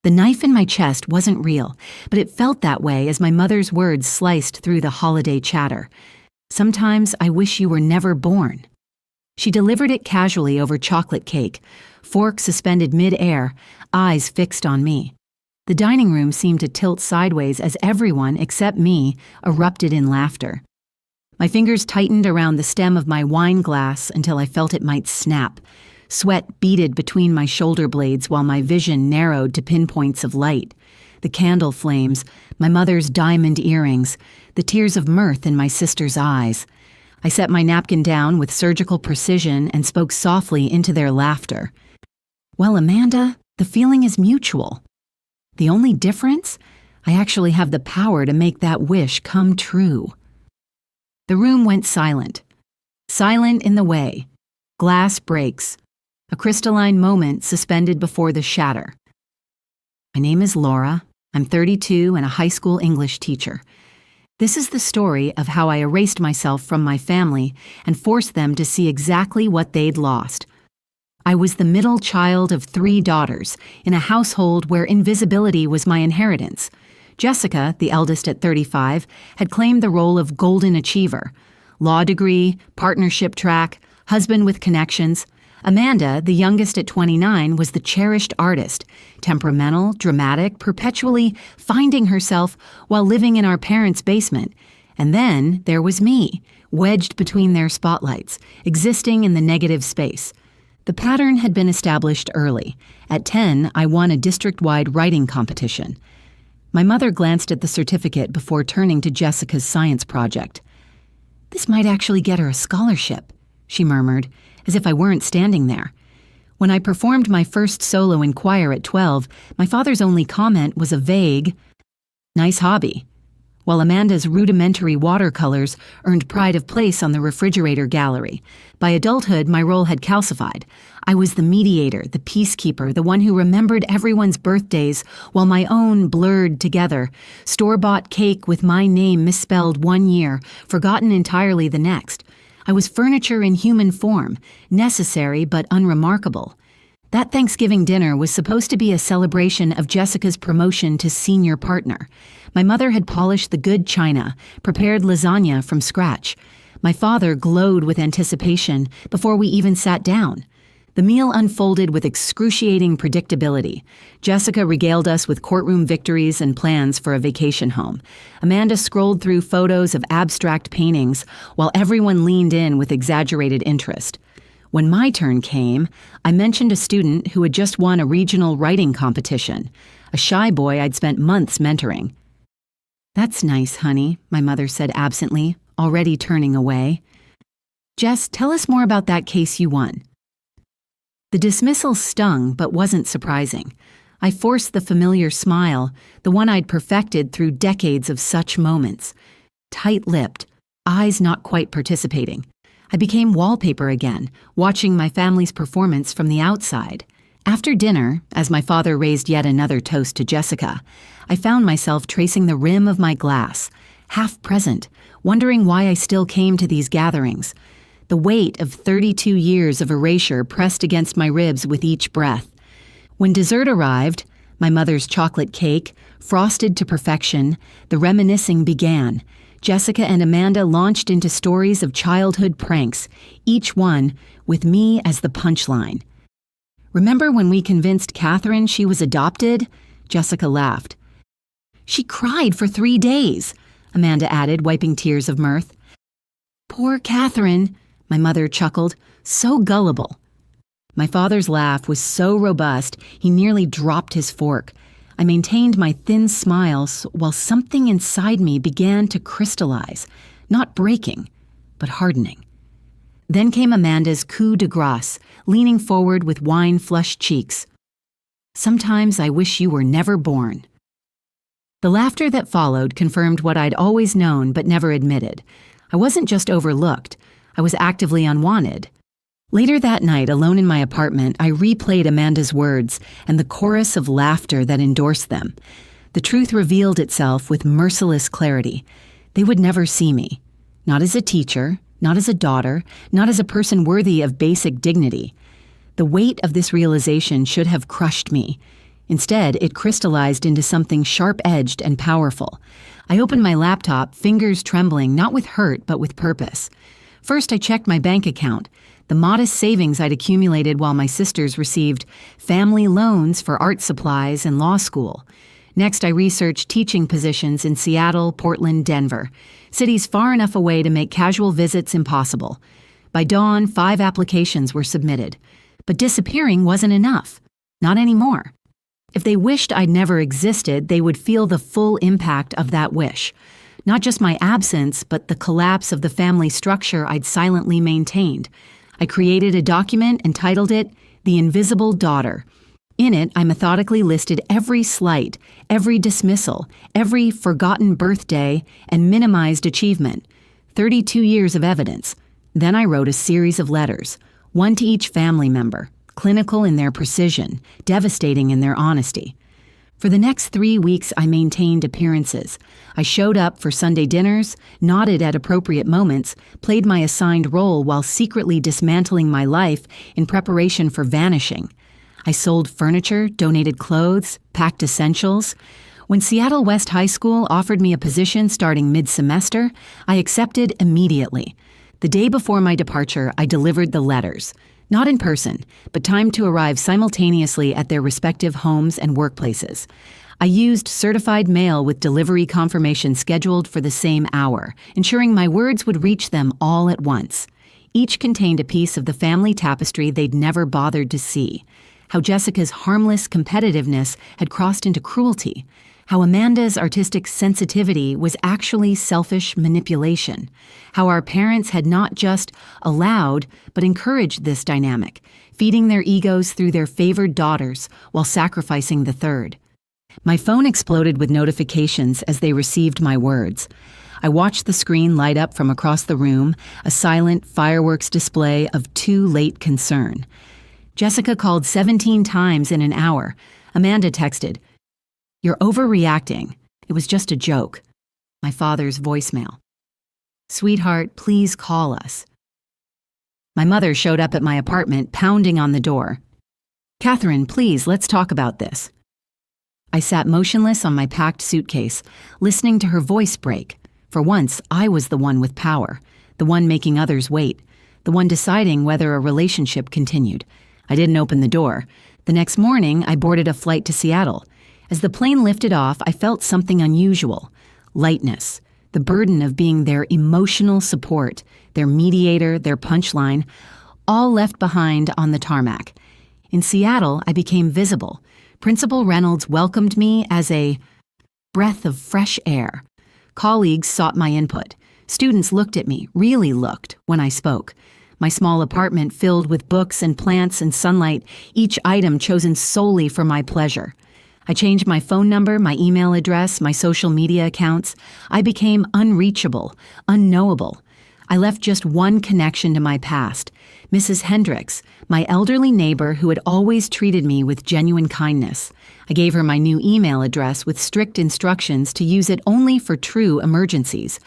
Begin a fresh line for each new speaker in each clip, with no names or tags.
The knife in my chest wasn't real, but it felt that way as my mother's words sliced through the holiday chatter. Sometimes I wish you were never born. She delivered it casually over chocolate cake, fork suspended mid-air, eyes fixed on me. The dining room seemed to tilt sideways as everyone, except me, erupted in laughter. My fingers tightened around the stem of my wine glass until I felt it might snap. Sweat beaded between my shoulder blades while my vision narrowed to pinpoints of light. The candle flames, my mother's diamond earrings, the tears of mirth in my sister's eyes. I set my napkin down with surgical precision and spoke softly into their laughter. Well, Amanda, the feeling is mutual. The only difference? I actually have the power to make that wish come true. The room went silent. Silent in the way. Glass breaks. A crystalline moment suspended before the shatter. My name is Laura. I'm 32 and a high school English teacher. This is the story of how I erased myself from my family and forced them to see exactly what they'd lost. I was the middle child of 3 daughters in a household where invisibility was my inheritance. Jessica, the eldest at 35, had claimed the role of golden achiever. Law degree, partnership track, husband with connections. Amanda, the youngest at 29, was the cherished artist, temperamental, dramatic, perpetually finding herself while living in our parents' basement. And then there was me, wedged between their spotlights, existing in the negative space. The pattern had been established early. At 10, I won a district-wide writing competition. My mother glanced at the certificate before turning to Jessica's science project. "This might actually get her a scholarship," she murmured, as if I weren't standing there. When I performed my first solo in choir at 12, my father's only comment was a vague, "Nice hobby," while Amanda's rudimentary watercolors earned pride of place on the refrigerator gallery. By adulthood, my role had calcified. I was the mediator, the peacekeeper, the one who remembered everyone's birthdays while my own blurred together. Store-bought cake with my name misspelled one year, forgotten entirely the next. I was furniture in human form, necessary but unremarkable. That Thanksgiving dinner was supposed to be a celebration of Jessica's promotion to senior partner. My mother had polished the good china, prepared lasagna from scratch. My father glowed with anticipation before we even sat down. The meal unfolded with excruciating predictability. Jessica regaled us with courtroom victories and plans for a vacation home. Amanda scrolled through photos of abstract paintings while everyone leaned in with exaggerated interest. When my turn came, I mentioned a student who had just won a regional writing competition, a shy boy I'd spent months mentoring. "That's nice, honey," my mother said absently, already turning away. "Jess, tell us more about that case you won." The dismissal stung but wasn't surprising. I forced the familiar smile, the one I'd perfected through decades of such moments. Tight-lipped, eyes not quite participating. I became wallpaper again, watching my family's performance from the outside. After dinner, as my father raised yet another toast to Jessica, I found myself tracing the rim of my glass, half present, wondering why I still came to these gatherings. The weight of 32 years of erasure pressed against my ribs with each breath. When dessert arrived, my mother's chocolate cake, frosted to perfection, the reminiscing began. Jessica and Amanda launched into stories of childhood pranks, each one with me as the punchline. "Remember when we convinced Catherine she was adopted?" Jessica laughed. "She cried for 3 days," Amanda added, wiping tears of mirth. "Poor Catherine," my mother chuckled, "so gullible." My father's laugh was so robust, he nearly dropped his fork. I maintained my thin smiles while something inside me began to crystallize, not breaking, but hardening. Then came Amanda's coup de grace, leaning forward with wine-flushed cheeks. "Sometimes I wish you were never born." The laughter that followed confirmed what I'd always known but never admitted. I wasn't just overlooked, I was actively unwanted. Later that night, alone in my apartment, I replayed Amanda's words and the chorus of laughter that endorsed them. The truth revealed itself with merciless clarity. They would never see me. Not as a teacher, not as a daughter, not as a person worthy of basic dignity. The weight of this realization should have crushed me. Instead, it crystallized into something sharp-edged and powerful. I opened my laptop, fingers trembling, not with hurt, but with purpose. First, I checked my bank account, the modest savings I'd accumulated while my sisters received family loans for art supplies and law school. Next, I researched teaching positions in Seattle, Portland, Denver, cities far enough away to make casual visits impossible. By dawn, 5 applications were submitted. But disappearing wasn't enough. Not anymore. If they wished I'd never existed, they would feel the full impact of that wish. Not just my absence, but the collapse of the family structure I'd silently maintained. I created a document and titled it The Invisible Daughter. In it, I methodically listed every slight, every dismissal, every forgotten birthday, and minimized achievement. 32 years of evidence. Then I wrote a series of letters, one to each family member, clinical in their precision, devastating in their honesty. For the next 3 weeks, I maintained appearances. I showed up for Sunday dinners, nodded at appropriate moments, played my assigned role while secretly dismantling my life in preparation for vanishing. I sold furniture, donated clothes, packed essentials. When Seattle West High School offered me a position starting mid-semester, I accepted immediately. The day before my departure, I delivered the letters. Not in person, but timed to arrive simultaneously at their respective homes and workplaces. I used certified mail with delivery confirmation scheduled for the same hour, ensuring my words would reach them all at once. Each contained a piece of the family tapestry they'd never bothered to see. How Jessica's harmless competitiveness had crossed into cruelty. How Amanda's artistic sensitivity was actually selfish manipulation. How our parents had not just allowed, but encouraged this dynamic, feeding their egos through their favored daughters while sacrificing the third. My phone exploded with notifications as they received my words. I watched the screen light up from across the room, a silent fireworks display of too late concern. Jessica called 17 times in an hour. Amanda texted, "You're overreacting. It was just a joke." My father's voicemail. "Sweetheart, please call us." My mother showed up at my apartment, pounding on the door. "Catherine, please, let's talk about this." I sat motionless on my packed suitcase, listening to her voice break. For once, I was the one with power, the one making others wait, the one deciding whether a relationship continued. I didn't open the door. The next morning, I boarded a flight to Seattle. As the plane lifted off, I felt something unusual. Lightness. The burden of being their emotional support, their mediator, their punchline, all left behind on the tarmac. In Seattle, I became visible. Principal Reynolds welcomed me as a breath of fresh air. Colleagues sought my input. Students looked at me, really looked, when I spoke. My small apartment filled with books and plants and sunlight, each item chosen solely for my pleasure. I changed my phone number, my email address, my social media accounts. I became unreachable, unknowable. I left just one connection to my past, Mrs. Hendricks, my elderly neighbor who had always treated me with genuine kindness. I gave her my new email address with strict instructions to use it only for true emergencies.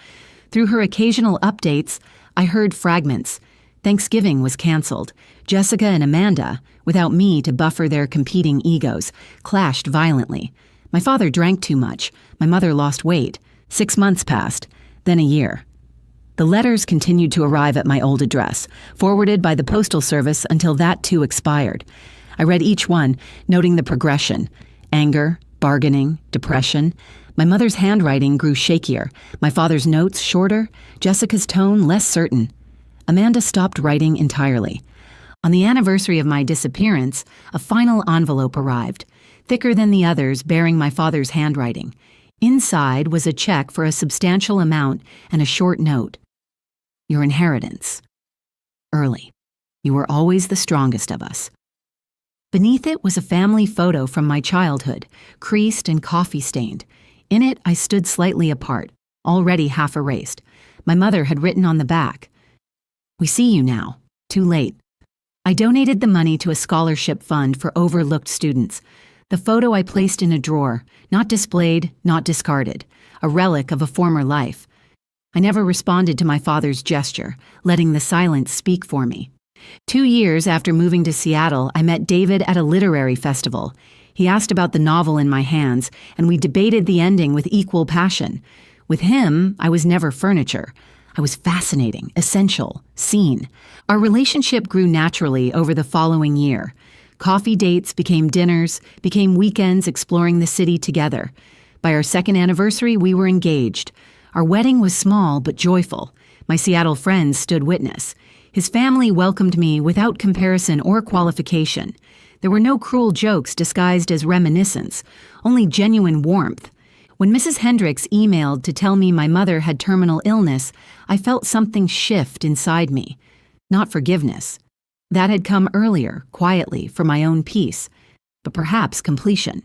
Through her occasional updates, I heard fragments. Thanksgiving was canceled. Jessica and Amanda, without me to buffer their competing egos, clashed violently. My father drank too much. My mother lost weight. 6 months passed, then a year. The letters continued to arrive at my old address, forwarded by the Postal Service until that too expired. I read each one, noting the progression: anger, bargaining, depression. My mother's handwriting grew shakier, my father's notes shorter, Jessica's tone less certain. Amanda stopped writing entirely. On the anniversary of my disappearance, a final envelope arrived, thicker than the others, bearing my father's handwriting. Inside was a check for a substantial amount and a short note. "Your inheritance. Early. You were always the strongest of us." Beneath it was a family photo from my childhood, creased and coffee-stained. In it, I stood slightly apart, already half erased. My mother had written on the back, "We see you now. Too late." I donated the money to a scholarship fund for overlooked students. The photo I placed in a drawer, not displayed, not discarded, a relic of a former life. I never responded to my father's gesture, letting the silence speak for me. 2 years after moving to Seattle, I met David at a literary festival. He asked about the novel in my hands, and we debated the ending with equal passion. With him, I was never furniture. I was fascinating, essential, seen. Our relationship grew naturally over the following year. Coffee dates became dinners, became weekends exploring the city together. By our second anniversary, we were engaged. Our wedding was small but joyful. My Seattle friends stood witness. His family welcomed me without comparison or qualification. There were no cruel jokes disguised as reminiscence, only genuine warmth. When Mrs. Hendricks emailed to tell me my mother had terminal illness, I felt something shift inside me. Not forgiveness. That had come earlier, quietly, for my own peace, but perhaps completion.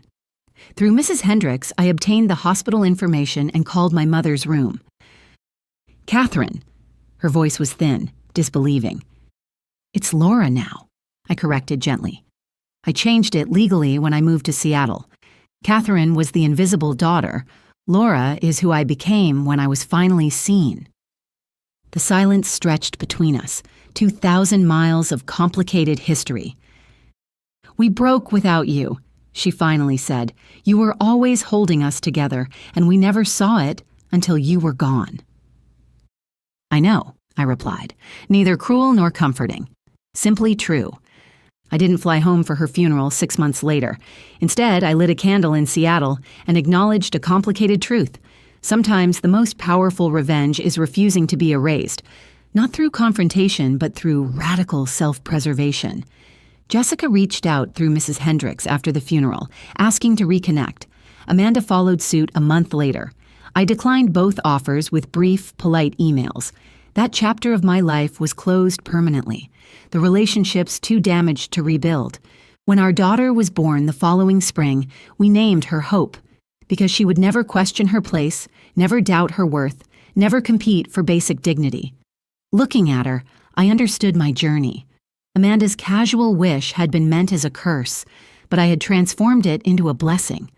Through Mrs. Hendricks, I obtained the hospital information and called my mother's room. "Catherine." Her voice was thin, disbelieving. "It's Laura now," I corrected gently. I changed it legally when I moved to Seattle. Catherine was the invisible daughter. Laura is who I became when I was finally seen. The silence stretched between us, 2,000 miles of complicated history. "We broke without you," she finally said. "You were always holding us together, and we never saw it until you were gone." "I know," I replied, neither cruel nor comforting. Simply true. I didn't fly home for her funeral 6 months later. Instead, I lit a candle in Seattle and acknowledged a complicated truth. Sometimes the most powerful revenge is refusing to be erased, not through confrontation, but through radical self-preservation. Jessica reached out through Mrs. Hendricks after the funeral, asking to reconnect. Amanda followed suit a month later. I declined both offers with brief, polite emails. That chapter of my life was closed permanently. The relationships too damaged to rebuild. When our daughter was born the following spring, we named her Hope, because she would never question her place, never doubt her worth, never compete for basic dignity. Looking at her, I understood my journey. Amanda's casual wish had been meant as a curse, but I had transformed it into a blessing.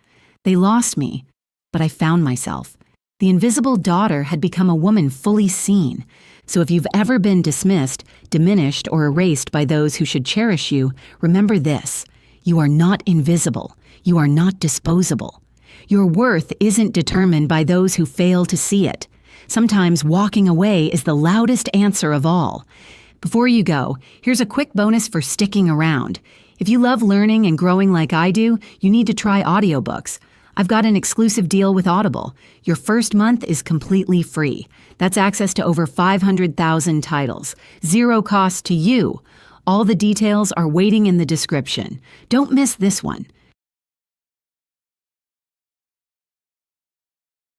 They lost me, but I found myself. The invisible daughter had become a woman fully seen. So if you've ever been dismissed, diminished, or erased by those who should cherish you, remember this: you are not invisible. You are not disposable. Your worth isn't determined by those who fail to see it. Sometimes walking away is the loudest answer of all. Before you go, here's a quick bonus for sticking around. If you love learning and growing like I do, you need to try audiobooks. I've got an exclusive deal with Audible. Your first month is completely free. That's access to over 500,000 titles. Zero cost to you. All the details are waiting in the description. Don't miss this one.